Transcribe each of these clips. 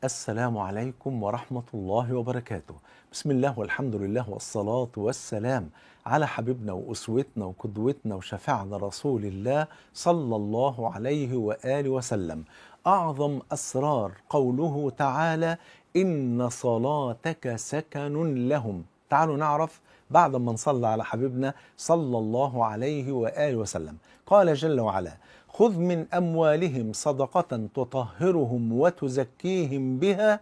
السلام عليكم ورحمة الله وبركاته. بسم الله والحمد لله والصلاة والسلام على حبيبنا وأسوتنا وقدوتنا وشفيعنا رسول الله صلى الله عليه وآله وسلم. أعظم أسرار قوله تعالى: إن صلاتك سكن لهم. تعالوا نعرف بعد ما نصلى على حبيبنا صلى الله عليه وآله وسلم. قال جل وعلا: خذ من أموالهم صدقة تطهرهم وتزكيهم بها،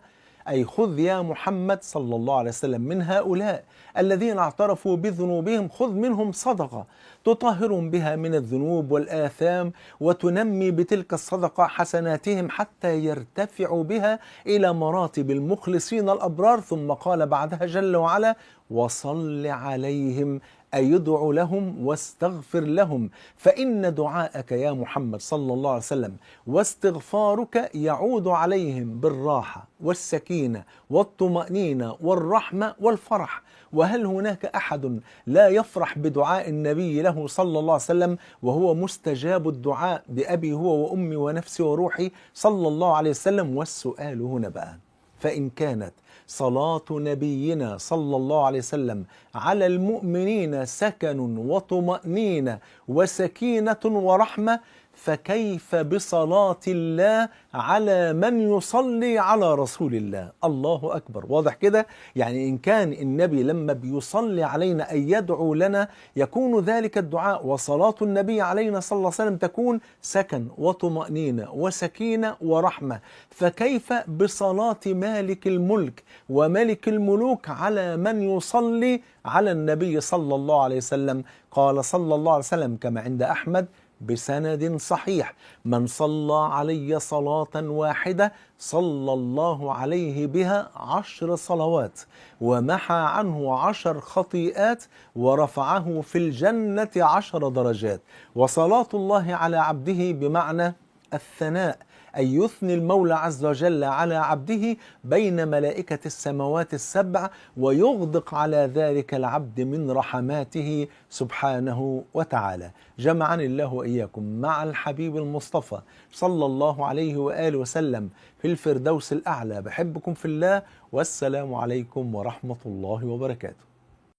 أي خذ يا محمد صلى الله عليه وسلم من هؤلاء الذين اعترفوا بذنوبهم، خذ منهم صدقة تطهرهم بها من الذنوب والآثام، وتنمي بتلك الصدقة حسناتهم حتى يرتفعوا بها إلى مراتب المخلصين الأبرار. ثم قال بعدها جل وعلا: وصل عليهم، أي ادع لهم واستغفر لهم، فإن دعاءك يا محمد صلى الله عليه وسلم واستغفارك يعود عليهم بالراحة والسكينة والطمأنينة والرحمة والفرح. وهل هناك أحد لا يفرح بدعاء النبي له صلى الله عليه وسلم وهو مستجاب الدعاء بأبي هو وأمي ونفسي وروحي صلى الله عليه وسلم؟ والسؤال هنا بقى: فإن كانت صلاة نبينا صلى الله عليه وسلم على المؤمنين سكن وطمأنينة وسكينة ورحمة، فكيف بصلاة الله على من يصلي على رسول الله؟ الله أكبر. واضح كده؟ يعني إن كان النبي لما بيصلي علينا أن يدعو لنا يكون ذلك الدعاء وصلاة النبي علينا صلى الله عليه وسلم تكون سكن وطمأنينة وسكينة ورحمة، فكيف بصلاة مالك الملك وملك الملوك على من يصلي على النبي صلى الله عليه وسلم؟ قال صلى الله عليه وسلم كما عند أحمد بسند صحيح: من صلى علي صلاة واحدة صلى الله عليه بها 10 صلوات، ومحى عنه 10 خطيئات، ورفعه في الجنة 10 درجات. وصلاة الله على عبده بمعنى الثناء، أي يثني المولى عز وجل على عبده بين ملائكة السماوات السبع، ويغدق على ذلك العبد من رحماته سبحانه وتعالى. جمعني الله وإياكم مع الحبيب المصطفى صلى الله عليه وآله وسلم في الفردوس الأعلى. بحبكم في الله، والسلام عليكم ورحمة الله وبركاته.